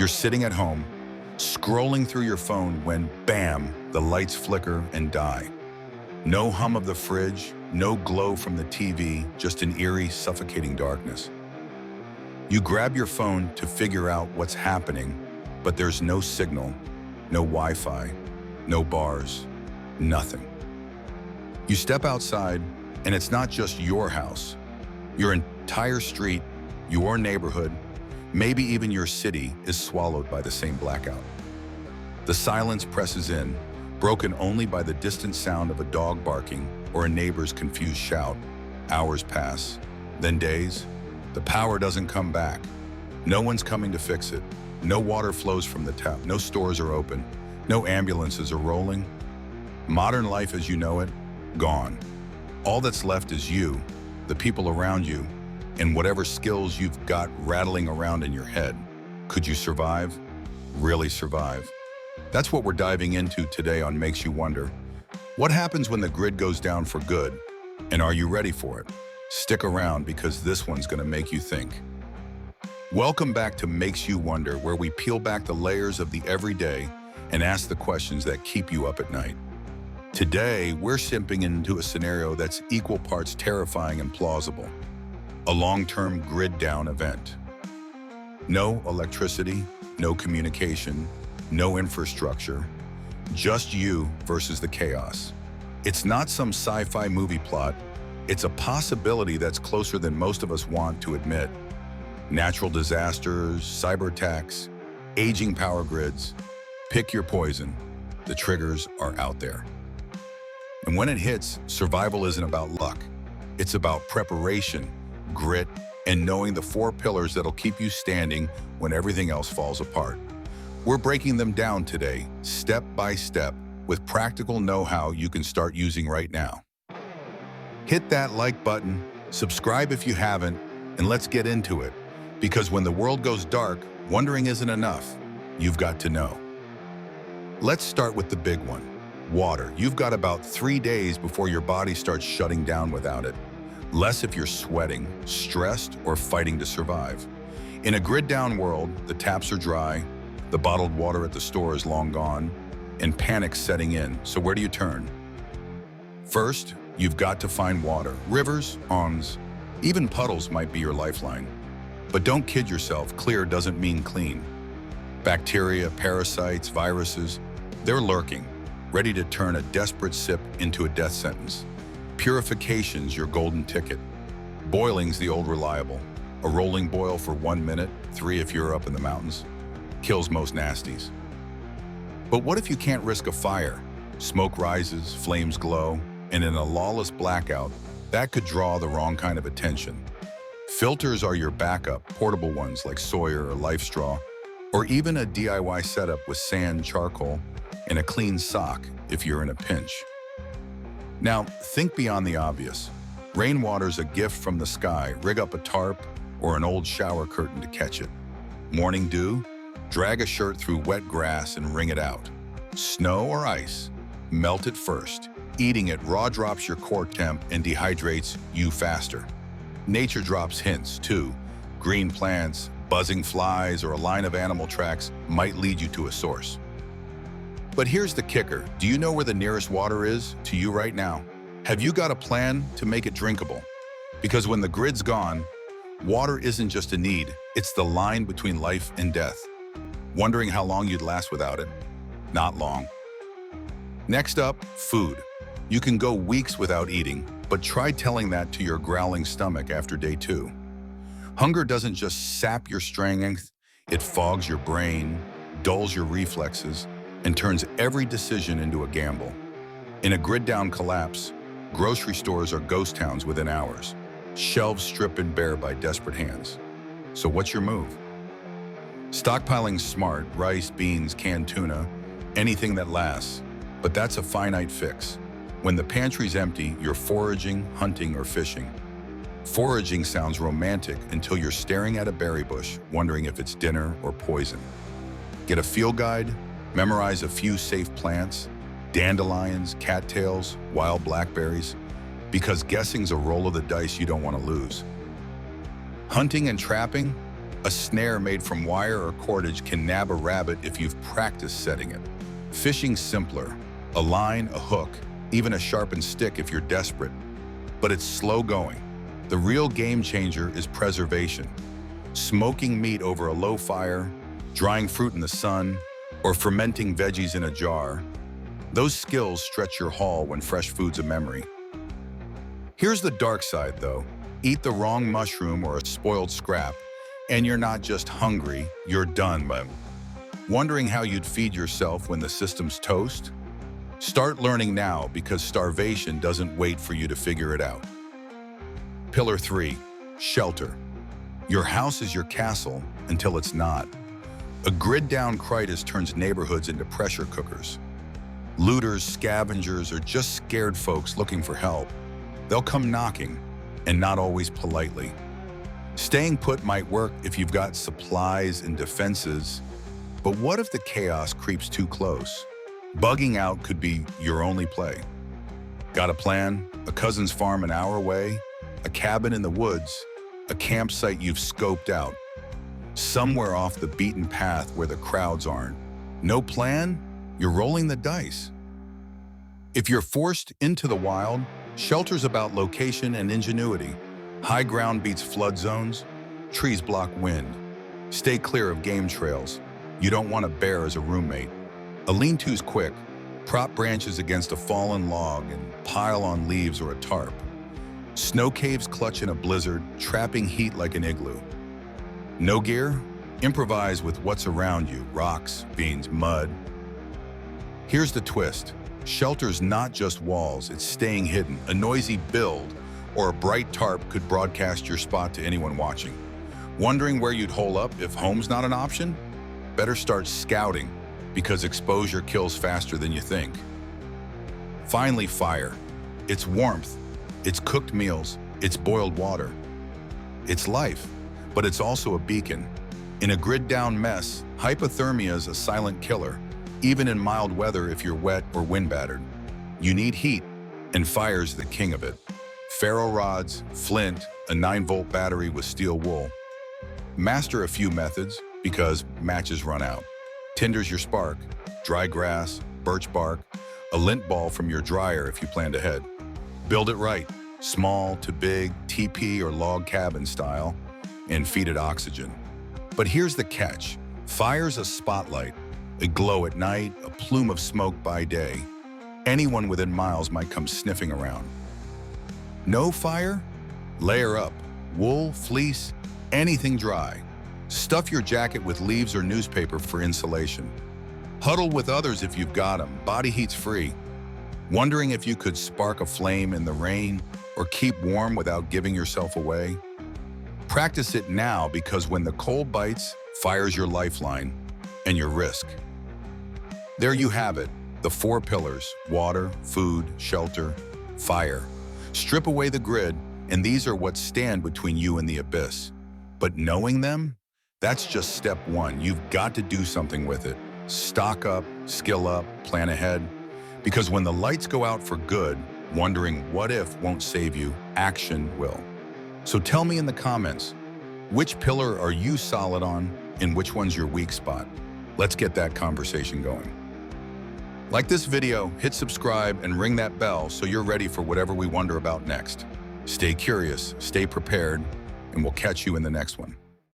You're sitting at home, scrolling through your phone when, bam, the lights flicker and die. No hum of the fridge, no glow from the TV, just an eerie, suffocating darkness. You grab your phone to figure out what's happening, but there's no signal, no Wi-Fi, no bars, nothing. You step outside, and it's not just your house. Your entire street, your neighborhood, maybe even your city is swallowed by the same blackout. The silence presses in, broken only by the distant sound of a dog barking or a neighbor's confused shout. Hours pass, then days. The power doesn't come back. No one's coming to fix it. No water flows from the tap. No stores are open. No ambulances are rolling. Modern life as you know it, gone. All that's left is you, the people around you, and whatever skills you've got rattling around in your head. Could you survive? Really survive? That's what we're diving into today on Makes You Wonder. What happens when the grid goes down for good? And are you ready for it? Stick around because this one's gonna make you think. Welcome back to Makes You Wonder, where we peel back the layers of the everyday and ask the questions that keep you up at night. Today, we're simping into a scenario that's equal parts terrifying and plausible. A long-term grid down event. No electricity, no communication, no infrastructure, just you versus the chaos. It's not some sci-fi movie plot, it's a possibility that's closer than most of us want to admit. Natural disasters, cyber attacks, aging power grids. Pick your poison. The triggers are out there. And when it hits, survival isn't about luck. It's about preparation, grit, and knowing the 4 pillars that'll keep you standing when everything else falls apart. We're breaking them down today, step by step, with practical know-how you can start using right now. Hit that like button, subscribe if you haven't, and let's get into it. Because when the world goes dark, wondering isn't enough. You've got to know. Let's start with the big one. Water. You've got about 3 days before your body starts shutting down without it. Less if you're sweating, stressed, or fighting to survive. In a grid-down world, the taps are dry, the bottled water at the store is long gone, and panic's setting in. So where do you turn? First, you've got to find water. Rivers, ponds, even puddles might be your lifeline. But don't kid yourself, clear doesn't mean clean. Bacteria, parasites, viruses, they're lurking, ready to turn a desperate sip into a death sentence. Purification's your golden ticket. Boiling's the old reliable. A rolling boil for 1 minute, 3 if you're up in the mountains. Kills most nasties. But what if you can't risk a fire? Smoke rises, flames glow, and in a lawless blackout, that could draw the wrong kind of attention. Filters are your backup, portable ones like Sawyer or Life Straw, or even a DIY setup with sand, charcoal, and a clean sock if you're in a pinch. Now, think beyond the obvious. Rainwater's a gift from the sky. Rig up a tarp or an old shower curtain to catch it. Morning dew? Drag a shirt through wet grass and wring it out. Snow or ice? Melt it first. Eating it raw drops your core temp and dehydrates you faster. Nature drops hints, too. Green plants, buzzing flies, or a line of animal tracks might lead you to a source. But here's the kicker. Do you know where the nearest water is to you right now? Have you got a plan to make it drinkable? Because when the grid's gone, water isn't just a need, it's the line between life and death. Wondering how long you'd last without it? Not long. Next up, food. You can go weeks without eating, but try telling that to your growling stomach after day 2. Hunger doesn't just sap your strength, it fogs your brain, dulls your reflexes, and turns every decision into a gamble. In a grid-down collapse, grocery stores are ghost towns within hours, shelves stripped and bare by desperate hands. So what's your move? Stockpiling's smart, rice, beans, canned tuna, anything that lasts, but that's a finite fix. When the pantry's empty, you're foraging, hunting, or fishing. Foraging sounds romantic until you're staring at a berry bush, wondering if it's dinner or poison. Get a field guide, memorize a few safe plants, dandelions, cattails, wild blackberries, because guessing's a roll of the dice you don't want to lose. Hunting and trapping? A snare made from wire or cordage can nab a rabbit if you've practiced setting it. Fishing's simpler. A line, a hook, even a sharpened stick if you're desperate. But it's slow going. The real game changer is preservation. Smoking meat over a low fire, drying fruit in the sun, or fermenting veggies in a jar. Those skills stretch your haul when fresh food's a memory. Here's the dark side, though. Eat the wrong mushroom or a spoiled scrap, and you're not just hungry, you're done. But wondering how you'd feed yourself when the system's toast? Start learning now, because starvation doesn't wait for you to figure it out. Pillar 3, shelter. Your house is your castle until it's not. A grid-down crisis turns neighborhoods into pressure cookers. Looters, scavengers, or just scared folks looking for help. They'll come knocking, and not always politely. Staying put might work if you've got supplies and defenses, but what if the chaos creeps too close? Bugging out could be your only play. Got a plan? A cousin's farm an hour away? A cabin in the woods? A campsite you've scoped out? Somewhere off the beaten path where the crowds aren't. No plan? You're rolling the dice. If you're forced into the wild, shelter's about location and ingenuity. High ground beats flood zones. Trees block wind. Stay clear of game trails. You don't want a bear as a roommate. A lean-to's quick. Prop branches against a fallen log and pile on leaves or a tarp. Snow caves clutch in a blizzard, trapping heat like an igloo. No gear? Improvise with what's around you, rocks, beans, mud. Here's the twist. Shelter's not just walls, it's staying hidden. A noisy build or a bright tarp could broadcast your spot to anyone watching. Wondering where you'd hole up if home's not an option? Better start scouting, because exposure kills faster than you think. Finally, fire. It's warmth. It's cooked meals. It's boiled water. It's life, but it's also a beacon. In a grid-down mess, hypothermia's a silent killer, even in mild weather if you're wet or wind-battered. You need heat, and fire's the king of it. Ferro rods, flint, a 9-volt battery with steel wool. Master a few methods, because matches run out. Tinder's your spark, dry grass, birch bark, a lint ball from your dryer if you planned ahead. Build it right, small to big, TP or log cabin style, and feed it oxygen. But here's the catch. Fire's a spotlight, a glow at night, a plume of smoke by day. Anyone within miles might come sniffing around. No fire? Layer up. Wool, fleece, anything dry. Stuff your jacket with leaves or newspaper for insulation. Huddle with others if you've got them. Body heat's free. Wondering if you could spark a flame in the rain or keep warm without giving yourself away? Practice it now, because when the cold bites, fire's your lifeline and your risk. There you have it, the 4 pillars: water, food, shelter, fire. Strip away the grid, and these are what stand between you and the abyss. But knowing them, that's just step 1. You've got to do something with it. Stock up, skill up, plan ahead. Because when the lights go out for good, wondering what if won't save you, action will. So tell me in the comments, which pillar are you solid on and which one's your weak spot? Let's get that conversation going. Like this video, hit subscribe and ring that bell so you're ready for whatever we wonder about next. Stay curious, stay prepared, and we'll catch you in the next one.